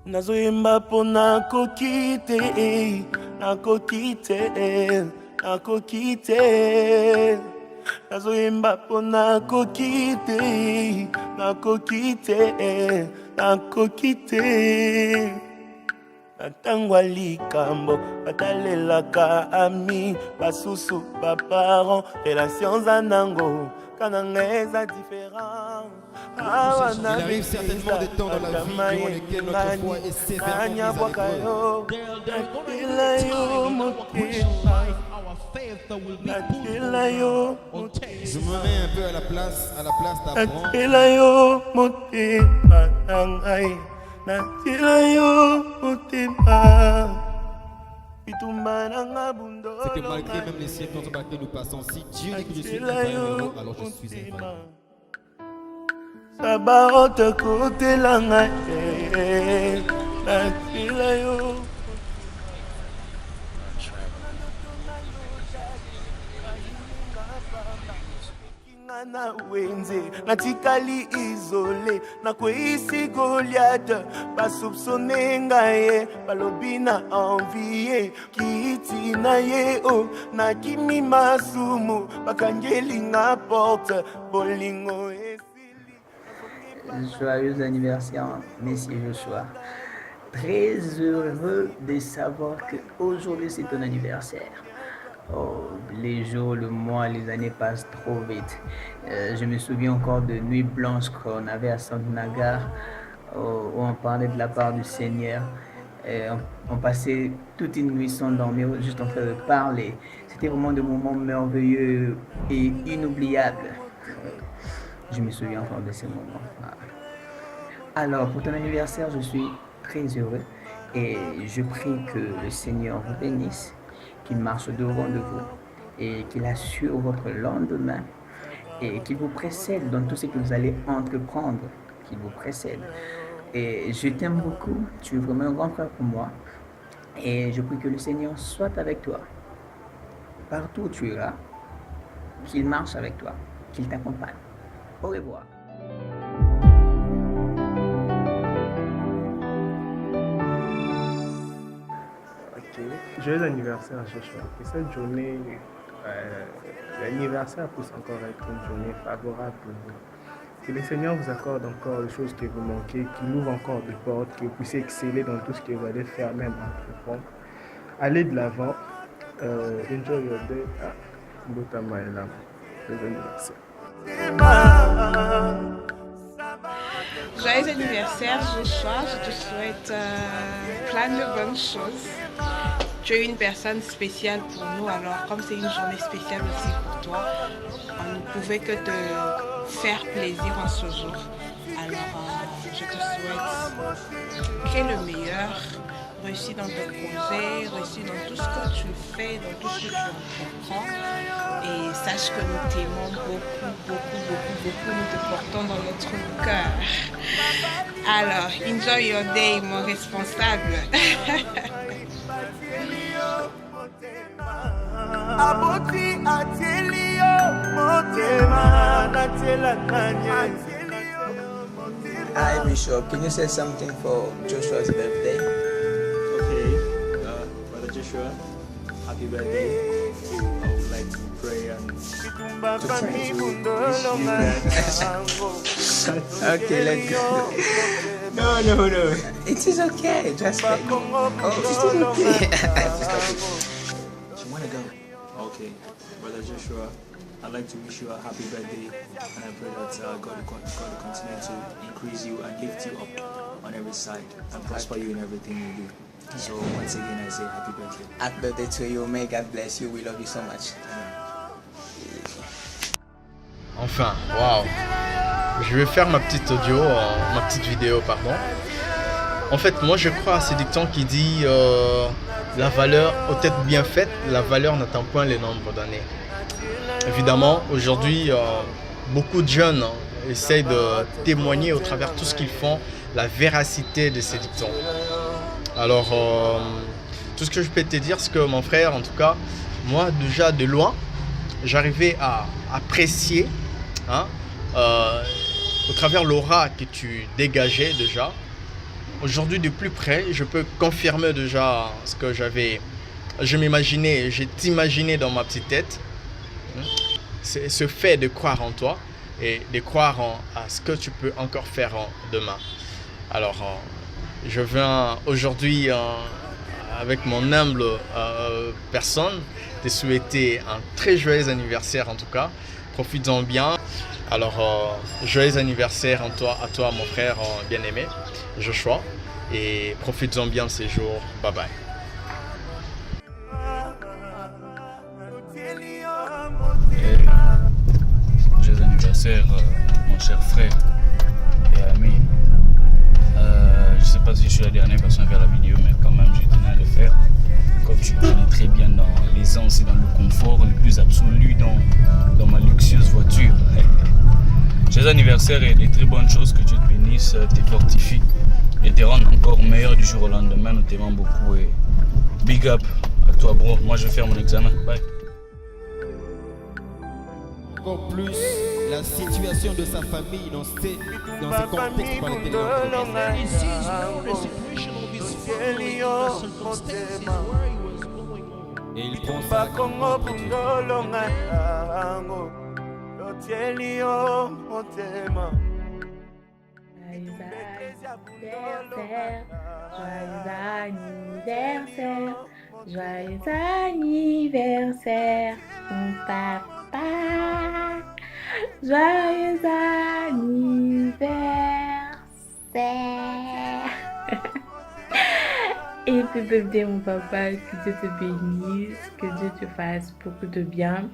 Nazoyemba po nakoki te, nakoki te, nakoki te. Nazoyemba po nakoki te, nakoki te, nakoki te. Natangwa likambo, batalelaka ami, basusu, baparents, relations anango, kanangeza différent. Il arrive certainement des temps dans la vie durant lesquels notre foi est sévèrement mise à l'épreuve. Je me mets un peu à la place d'apprendre. C'est que malgré même les circonstances par lesquelles nous passons, si Dieu dit que je suis inférieur, alors je suis inférieur. Sabaote kote langa natila yo na wenze natikali isolé nakwisi Goliath basupsone ngaye balobina envier kiti na ye o na kimi masumu bakangeli nga porte bolingo. Joyeux anniversaire, Messie Joshua. Très heureux de savoir qu'aujourd'hui c'est ton anniversaire. Oh, les jours, le mois, les années passent trop vite. Je me souviens encore de nuits blanches qu'on avait à Santnagar, où on parlait de la part du Seigneur. On passait toute une nuit sans dormir, juste en train de parler. C'était vraiment des moments merveilleux et inoubliables. Je me souviens encore de ces moments. Alors, pour ton anniversaire, je suis très heureux et je prie que le Seigneur vous bénisse, qu'il marche devant de vous et qu'il assure votre lendemain et qu'il vous précède dans tout ce que vous allez entreprendre, qu'il vous précède. Et je t'aime beaucoup, tu es vraiment un grand frère pour moi et je prie que le Seigneur soit avec toi, partout où tu iras, qu'il marche avec toi, qu'il t'accompagne. Au revoir. Joyeux anniversaire Joshua. Et cette journée, l'anniversaire puisse encore être une journée favorable pour vous. Que le Seigneur vous accorde encore les choses qui vous manquent, qu'il ouvre encore des portes, que vous puissiez exceller dans tout ce que vous allez faire, même entreprendre. Allez de l'avant. Enjoy your day. Boutama est là. Joyeux anniversaire. Joyeux anniversaire Joshua, je te souhaite plein de bonnes choses. Tu es une personne spéciale pour nous, alors comme c'est une journée spéciale aussi pour toi, on ne pouvait que te faire plaisir en ce jour. Alors je te souhaite que le meilleur, réussis dans tes projets, réussis dans tout ce que tu fais, dans tout ce que tu entreprends. Et sache que nous t'aimons beaucoup, nous te portons dans notre cœur. Alors, enjoy your day, mon responsable. Hi Bishop, can you say something for Joshua's birthday? Okay, Brother Joshua, happy birthday. I would like to pray and to wish you that. Okay, let's go. No. It is okay, just like, it is okay. You want to go? Okay, Brother Joshua, I'd like to wish you a happy birthday, and I pray that God will continue to increase you and lift you up on every side and prosper you in everything you do. So once again, I say happy birthday. Happy birthday to you, may God bless you, we love you so much. Enfin, waouh. Je vais faire ma petite vidéo, pardon. En fait, moi je crois à ce dicton qui dit la valeur, aux têtes bien faites, la valeur n'attend point les nombres d'années. Évidemment, aujourd'hui, beaucoup de jeunes essayent de témoigner au travers de tout ce qu'ils font, la véracité de ces dictons. Alors, tout ce que je peux te dire, c'est que mon frère, en tout cas, moi déjà de loin, j'arrivais à apprécier, hein, au travers l'aura que tu dégageais déjà. Aujourd'hui, de plus près, je peux confirmer déjà ce que je m'imaginais, j'ai imaginé dans ma petite tête. C'est ce fait de croire en toi et de croire à ce que tu peux encore faire demain. Alors, je viens aujourd'hui, avec mon humble personne, te souhaiter un très joyeux anniversaire en tout cas. Profites-en bien. Alors, joyeux anniversaire à toi mon frère bien-aimé, Joshua. Et profites-en bien de ces jours. Bye bye. Joyeux anniversaire, mon cher frère et ami. Je ne sais pas si je suis la dernière personne à faire la vidéo, mais quand même, je tenais à le faire. Comme tu connais très bien, dans l'aisance et dans le confort le plus absolu dans ma luxueuse voiture. Joyeux anniversaire et des très bonnes choses, que Dieu te bénisse, te fortifie et te rende encore meilleur du jour au lendemain. Nous t'aimons beaucoup et big up à toi, bro. Moi, je vais faire mon examen. Bye. Encore plus la situation de sa famille dans ce contexte par lequel et il prend ça comme joyeux anniversaire, mon papa. Joyeux anniversaire. Et puis bébé mon papa, que Dieu te bénisse, que Dieu te fasse beaucoup de bien,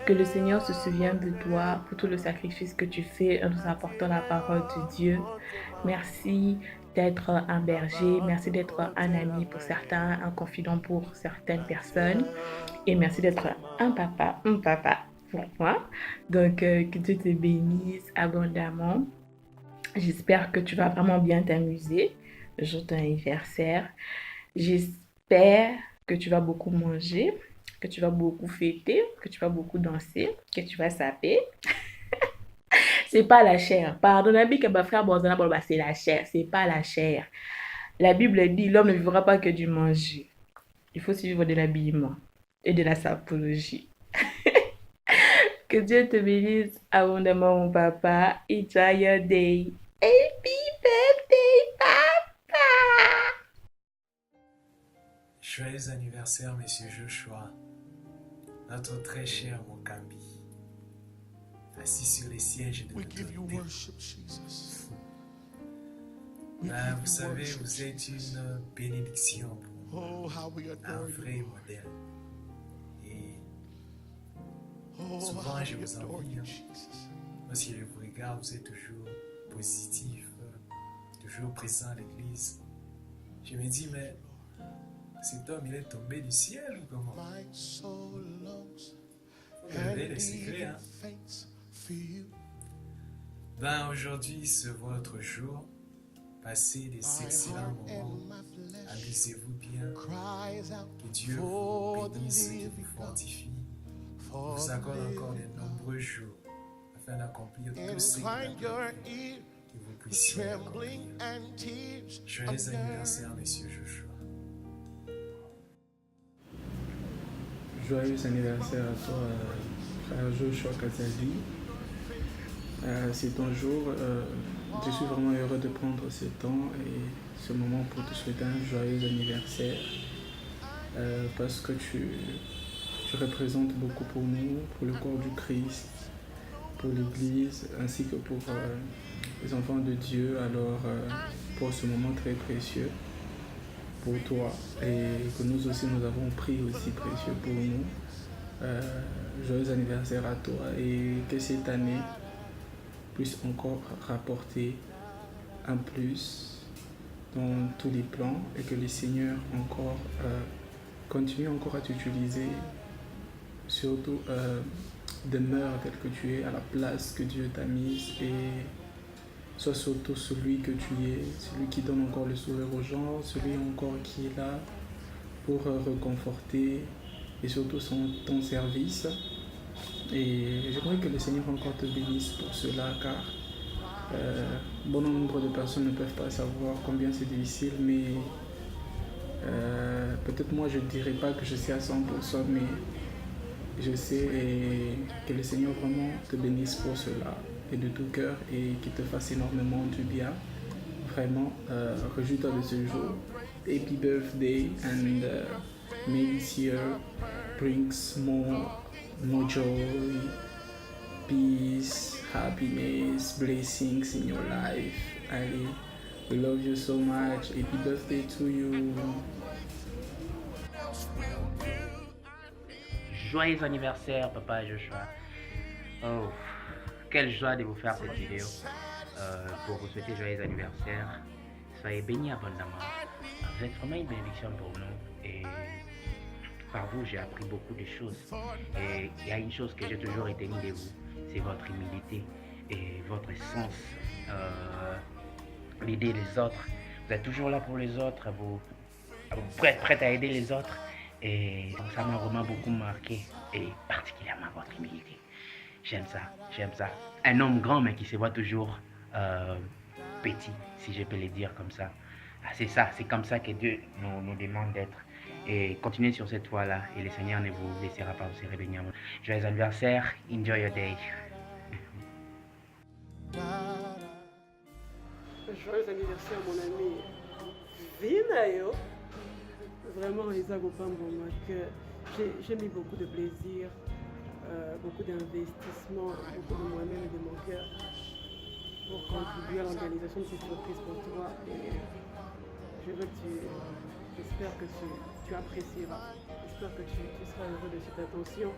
que le Seigneur se souvienne de toi pour tout le sacrifice que tu fais en nous apportant la parole de Dieu. Merci d'être un berger, merci d'être un ami pour certains, un confident pour certaines personnes, et merci d'être un papa pour moi. Donc que Dieu te bénisse abondamment. J'espère que tu vas vraiment bien t'amuser le jour de ton anniversaire. J'espère que tu vas beaucoup manger, que tu vas beaucoup fêter, que tu vas beaucoup danser, que tu vas saper. C'est pas la chair. Pardon, c'est la chair, c'est pas la chair. La Bible dit l'homme ne vivra pas que du manger. Il faut aussi vivre de l'habillement et de la sapologie. Que Dieu te bénisse abondamment, mon papa. Enjoy your day. Happy birthday, papa! Joyeux anniversaire, monsieur Joshua, notre très cher Mokambi, assis sur les sièges de l'autorité. Vous savez, vous êtes une bénédiction pour moi, un vrai modèle. Et souvent, je vous envie. Lorsque je vous regarde, vous êtes toujours positif, toujours présent à l'église. Je me dis, mais cet homme, il est tombé du ciel ou comment? Vous avez les secrets, hein? Ben, aujourd'hui, c'est votre jour. Passez des excellents moments. Amusez-vous bien. Que Dieu vous bénisse et vous fortifie. Vous accorde encore de nombreux jours afin d'accomplir tout ce que vous puissiez accomplir. Joyeux anniversaire, monsieur Joshua. Joyeux anniversaire à toi, frère Joshua Kazadi. C'est ton jour. Je suis vraiment heureux de prendre ce temps et ce moment pour te souhaiter un joyeux anniversaire. Parce que tu représentes beaucoup pour nous, pour le corps du Christ, pour l'Église, ainsi que pour les enfants de Dieu. Alors, pour ce moment très précieux pour toi et que nous aussi nous avons pris aussi précieux pour nous. Joyeux anniversaire à toi et que cette année puisse encore rapporter un plus dans tous les plans et que le Seigneur encore continue encore à t'utiliser, surtout demeure tel que tu es à la place que Dieu t'a mise et sois surtout celui que tu es, celui qui donne encore le sourire aux gens, celui encore qui est là pour reconforter et surtout ton service. Et j'aimerais que le Seigneur encore te bénisse pour cela, car bon nombre de personnes ne peuvent pas savoir combien c'est difficile, mais peut-être moi je ne dirais pas que je sais à 100%, mais je sais et que le Seigneur vraiment te bénisse pour cela et de tout cœur et qu'il te fasse énormément du bien. Vraiment, réjouis-toi de ce jour. Happy birthday and may this year brings more joy, peace, happiness, blessings in your life. Ali, we love you so much. Happy birthday to you. Joyeux anniversaire, papa Joshua. Oh, quelle joie de vous faire cette vidéo. Pour vous souhaiter joyeux anniversaire. Soyez bénis abondamment. Vous êtes vraiment une bénédiction pour nous. Et par vous, j'ai appris beaucoup de choses. Et il y a une chose que j'ai toujours retenu de vous, c'est votre humilité et votre sens d'aider les autres. Vous êtes toujours là pour les autres, vous prête à aider les autres. Et donc ça m'a vraiment beaucoup marqué, et particulièrement votre humilité. J'aime ça. Un homme grand mais qui se voit toujours petit, si je peux le dire comme ça. Ah, c'est comme ça que Dieu nous demande d'être. Et continuez sur cette voie-là, et le Seigneur ne vous laissera pas vous serrer béni. Joyeux anniversaire, enjoy your day. Joyeux anniversaire mon ami Vinayo. Vraiment, Isaac Obamboma, que j'ai mis beaucoup de plaisir, beaucoup d'investissement, beaucoup de moi-même et de mon cœur pour contribuer à l'organisation de cette surprise pour toi. Et j'espère que tu apprécieras. J'espère que tu seras heureux de cette attention.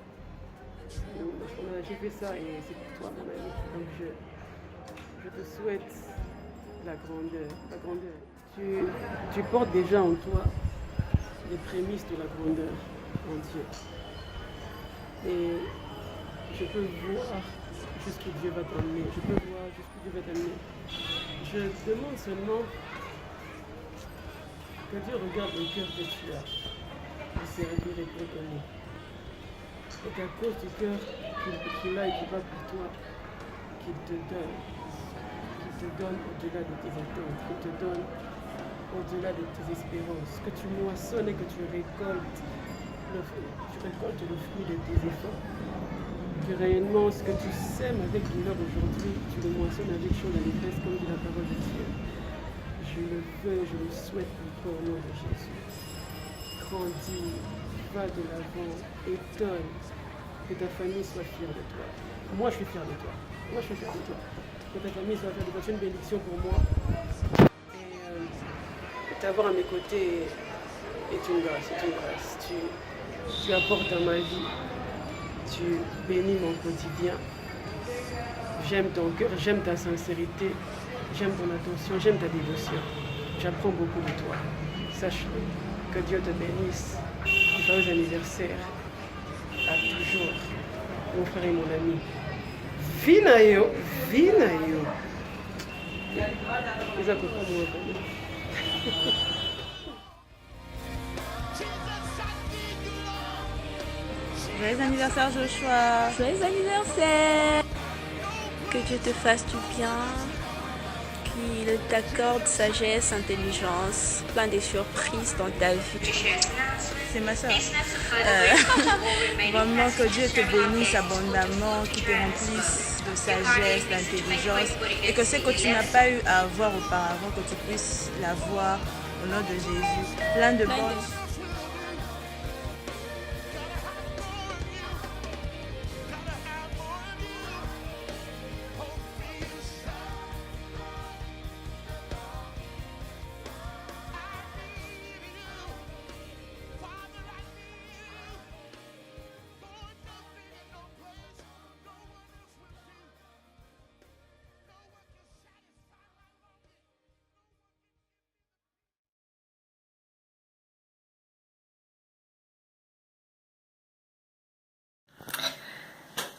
J'ai fait ça et c'est pour toi, mon ami. Donc je te souhaite la grandeur. Tu portes déjà en toi les prémices de la grandeur en Dieu. Et je peux voir jusqu'où Dieu va t'emmener. Je demande seulement que Dieu regarde le cœur que tu as de servir et pour donner. Et qu'à cause du cœur qu'il a et qui va pour toi, qu'il te donne au-delà de tes attentes, qu'il te donne au-delà de tes espérances, que tu moissonnes et que tu récoltes le fruit de tes efforts. Que réellement ce que tu sèmes avec douleur aujourd'hui, tu le moissonnes avec chaud d'allégresse comme dit la parole de Dieu. Je le veux, je le souhaite pour toi au nom de Jésus. Grandis, va de l'avant, étonne, que ta famille soit fière de toi. Moi je suis fier de toi. Que ta famille soit fière de toi. C'est une bénédiction pour moi. T'avoir à mes côtés est une grâce. Tu apportes dans ma vie, tu bénis mon quotidien. J'aime ton cœur, j'aime ta sincérité, j'aime ton attention, j'aime ta dévotion. J'apprends beaucoup de toi. Sache-le, que Dieu te bénisse. Joyeux anniversaire à toujours, mon frère et mon ami. Vinayo. Joyeux anniversaire Joshua. Joyeux anniversaire. Que Dieu te fasse du bien, qu'il t'accorde sagesse, intelligence, plein de surprises dans ta vie. C'est ma soeur. Vraiment que Dieu te bénisse abondamment, qu'il te remplisse de sagesse, d'intelligence et que ce que tu n'as pas eu à avoir auparavant, que tu puisses l'avoir au nom de Jésus. Plein de bonnes.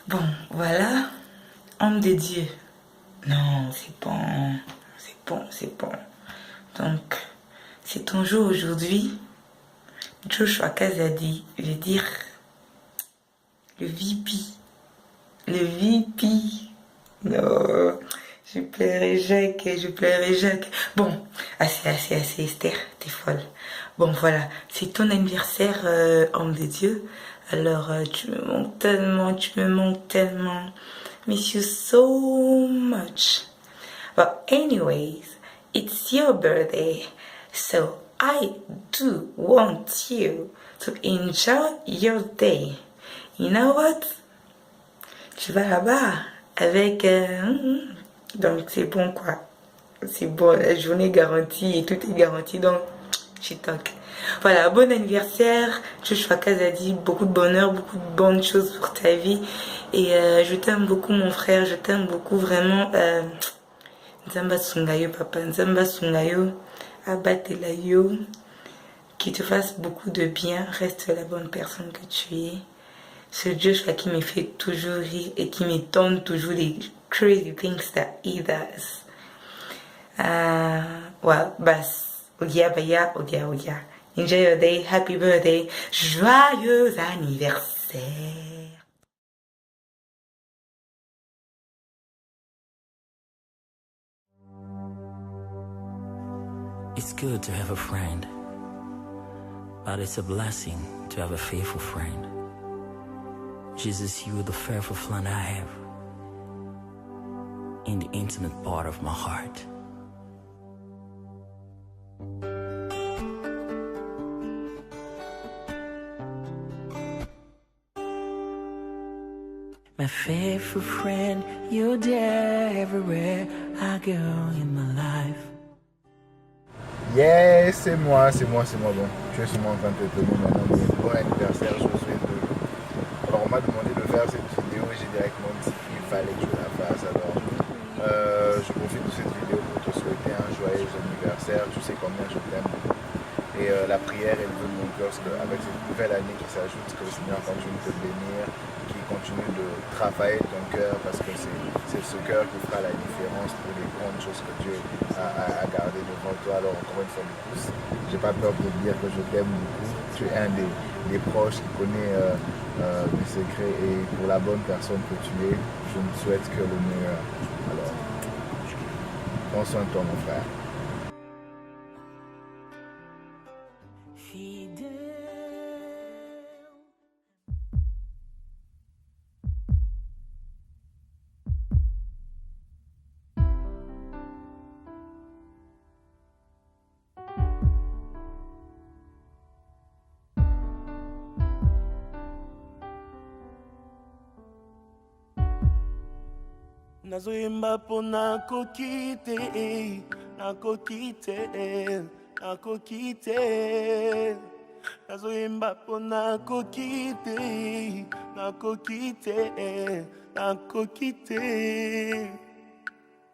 Bon, voilà. Homme de Dieu. Non, c'est bon. C'est bon, c'est bon. Donc, c'est ton jour aujourd'hui. Joshua Kazadi veut dire le VP. Le VP. Non, je plairai Jacques. Bon, assez, Esther, t'es folle. Bon, voilà, c'est ton anniversaire, homme de Dieu. Alors, tu me manques tellement. Miss you so much. But anyways, it's your birthday, so I do want you to enjoy your day. You know what? Tu vas là-bas avec... donc c'est bon quoi. C'est bon, la journée est garantie et tout est garanti, donc tu toques. Voilà, bon anniversaire, Joshua Kazadi, beaucoup de bonheur, beaucoup de bonnes choses pour ta vie. Et je t'aime beaucoup mon frère, je t'aime beaucoup vraiment. Nzamba Sungayo papa, Nzamba Sungayo, abatela yo, qui te fasse beaucoup de bien, reste la bonne personne que tu es. Ce Joshua qui me fait toujours rire et qui me donne toujours les crazy things that he does. Well, bas, odia baya, odia. Enjoy your day, happy birthday, joyeux anniversaire. It's good to have a friend, but it's a blessing to have a faithful friend. Jesus, you are the faithful friend I have in the intimate part of my heart. My faithful friend, you're there everywhere I go in my life. Yes, c'est moi. Bon, tu es sûrement en train de te donner maintenant. Bon anniversaire, Josué 2. Alors, on m'a demandé de faire cette vidéo et j'ai directement dit qu'il fallait que je la fasse. Alors, je profite de cette vidéo pour te souhaiter un joyeux anniversaire. Tu sais combien je t'aime. Et la prière, elle veut mon cœur, avec cette nouvelle année qui s'ajoute, que le Seigneur continue de te bénir, qu'il continue de travailler ton cœur, parce que c'est ce cœur qui fera la différence pour les grandes choses que Dieu a gardées devant toi. Alors encore une fois de plus, j'ai pas peur de te dire que je t'aime beaucoup. Tu es un des proches qui connaît mes secrets, et pour la bonne personne que tu es, je ne souhaite que le meilleur. Alors, prends soin de toi mon frère. nazoyemba mpo nakoki te nazoyemba mpo nakoki te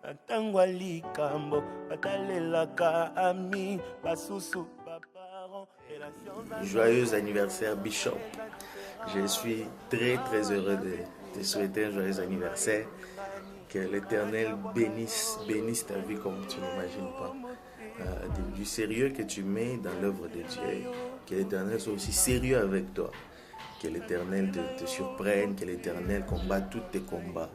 na ntango ya likambo batalelaka ami basusu baparent. Joyeux anniversaire Bishop. Je suis très heureux de te souhaiter un joyeux anniversaire. Que l'Éternel bénisse ta vie comme tu n'imagines pas. Du sérieux que tu mets dans l'œuvre de Dieu. Que l'Éternel soit aussi sérieux avec toi. Que l'Éternel te surprenne. Que l'Éternel combatte tous tes combats.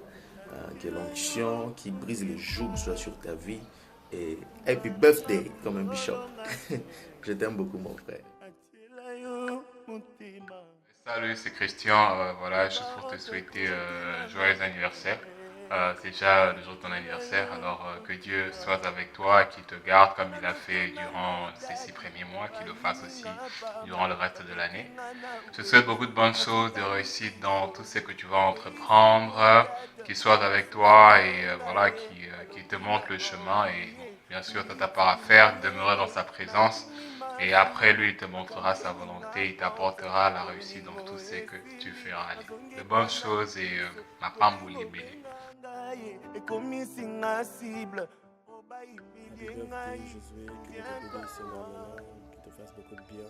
Que l'onction qui brise les jougs soit sur ta vie. Et happy birthday comme un bishop. Je t'aime beaucoup mon frère. Salut, c'est Christian. Voilà, juste pour te souhaiter joyeux anniversaire. C'est déjà le jour de ton anniversaire, alors que Dieu soit avec toi, qu'il te garde comme il a fait durant ces 6 premiers mois, qu'il le fasse aussi durant le reste de l'année. Je te souhaite beaucoup de bonnes choses, de réussite dans tout ce que tu vas entreprendre, qu'il soit avec toi et voilà, qu'il te montre le chemin. Et bon, bien sûr, tu as ta part à faire, demeurer dans sa présence. Et après, lui, il te montrera sa volonté, il t'apportera la réussite dans tout ce que tu feras. De bonnes choses et ma pambouli béni. Josué, que Dieu te bénisse énormément, qu'il te fasse beaucoup de bien.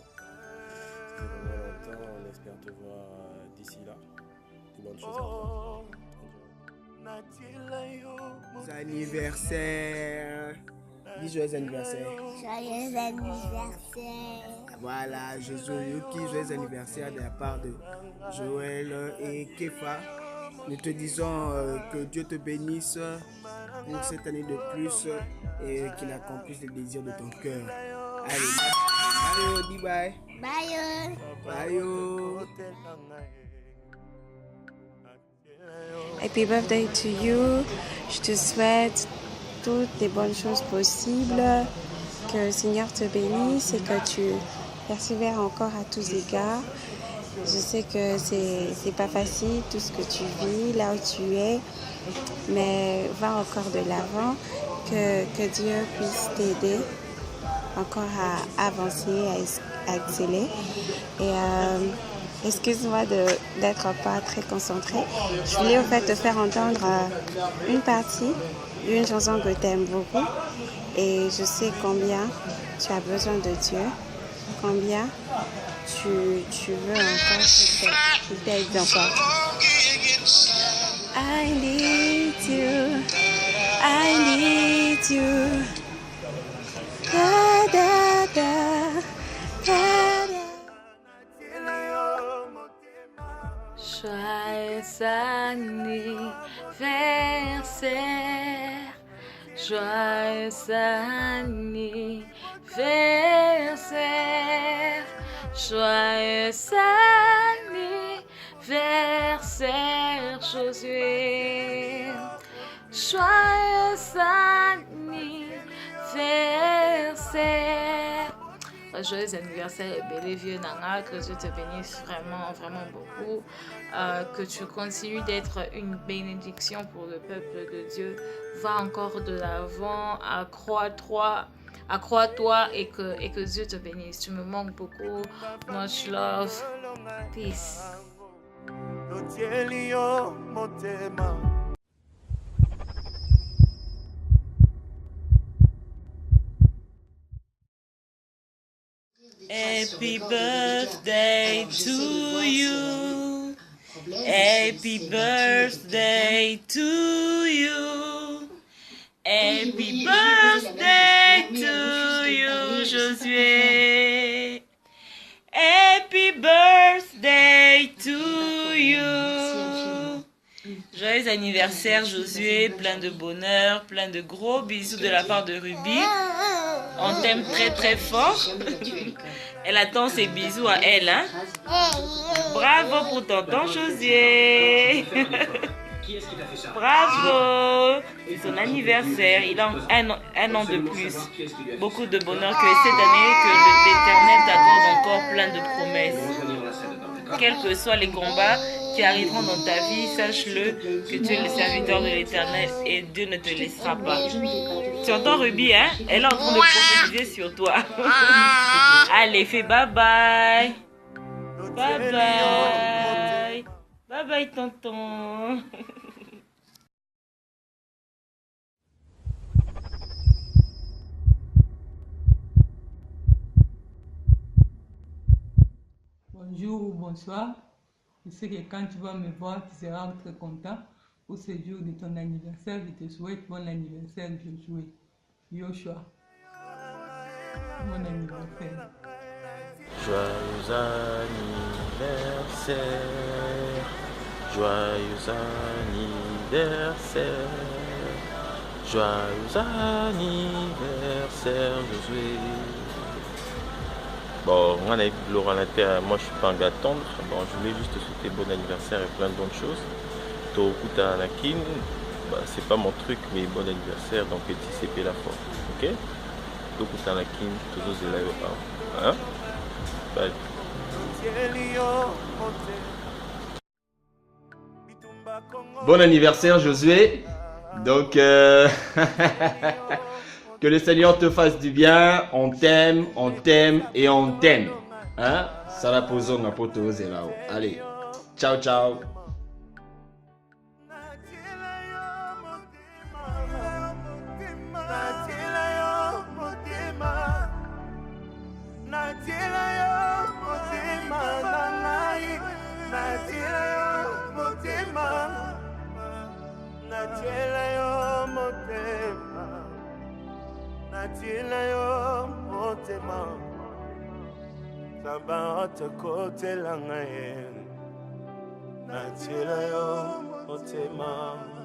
Ça fait vraiment longtemps, on espère te voir d'ici là. beaucoup de bonnes choses à toi. Anniversaire. Dis joyeux anniversaire. Joyeux anniversaire. Voilà, joyeux anniversaire de la part de Joël et Kefa. Nous te disons que Dieu te bénisse pour cette année de plus et qu'il accomplisse les désirs de ton cœur. Allez, bye, dis bye. Bye. Bye. Happy birthday to you. Je te souhaite toutes les bonnes choses possibles. Que le Seigneur te bénisse et que tu persévères encore à tous égards. Je sais que c'est pas facile tout ce que tu vis là où tu es, mais va encore de l'avant. Que Dieu puisse t'aider encore à avancer, à exceller. Et excuse-moi d'être pas très concentrée. Je voulais au fait te faire entendre une partie d'une chanson que tu aimes beaucoup. Et je sais combien tu as besoin de Dieu, combien tu veux encore qu'il t'aide encore. I need you, I need you. Da, da, da, da, da. Joyeux anniversaire, joyeux anniversaire, joyeux anniversaire, Josué. Joyeux anniversaire. Joyeux anniversaire, bel et vieux Nanga, que Dieu te bénisse vraiment, vraiment beaucoup. Que tu continues d'être une bénédiction pour le peuple de Dieu. Va encore de l'avant, accrois-toi et que Dieu te bénisse. Tu me manques beaucoup. Much love. Peace. Happy birthday to you. Happy birthday to you. Happy birthday to you, Josué. Happy birthday to you. Joyeux anniversaire, Josué. Plein de bonheur, plein de gros bisous de la part de Ruby. On t'aime très très fort. Elle attend ses bisous à elle, hein. Bravo pour tonton Josué. Bravo. C'est son anniversaire. Il a un an de plus. Beaucoup de bonheur. Que cette année, que l'Éternel t'accorde encore plein de promesses. Quels que soient les combats qui arriveront dans ta vie, sache-le que tu es le serviteur de l'Éternel et Dieu ne te laissera pas. Tu entends Ruby, hein? Elle est en train de prophétiser sur toi. Allez, fais bye bye. Bye bye. Bye bye, tonton. Bonjour ou bonsoir. Je sais que quand tu vas me voir, tu seras très content. Pour ce jour de ton anniversaire, je te souhaite bon anniversaire, Josué. Yoshua. Bon anniversaire. Joyeux anniversaire. Joyeux anniversaire. Joyeux anniversaire, Josué. Bon, moi je suis pas un gars tendre. Bon, je voulais juste te souhaiter bon anniversaire et plein de bonnes choses. Tokuta Anakin, bah, c'est pas mon truc, mais bon anniversaire dans Petit CP la fois. Ok? Tokuta Anakin, Tozo Zelayo. Hein? Bye. Bon anniversaire, Josué. Donc, que le Seigneur te fasse du bien. On t'aime et on t'aime. Hein? Salapozo Napoto Zelao. Allez, ciao, ciao. Natila yo motema. natiela yo motema, natiela yo motema, samba otakotela ngaye, natiela yo motema.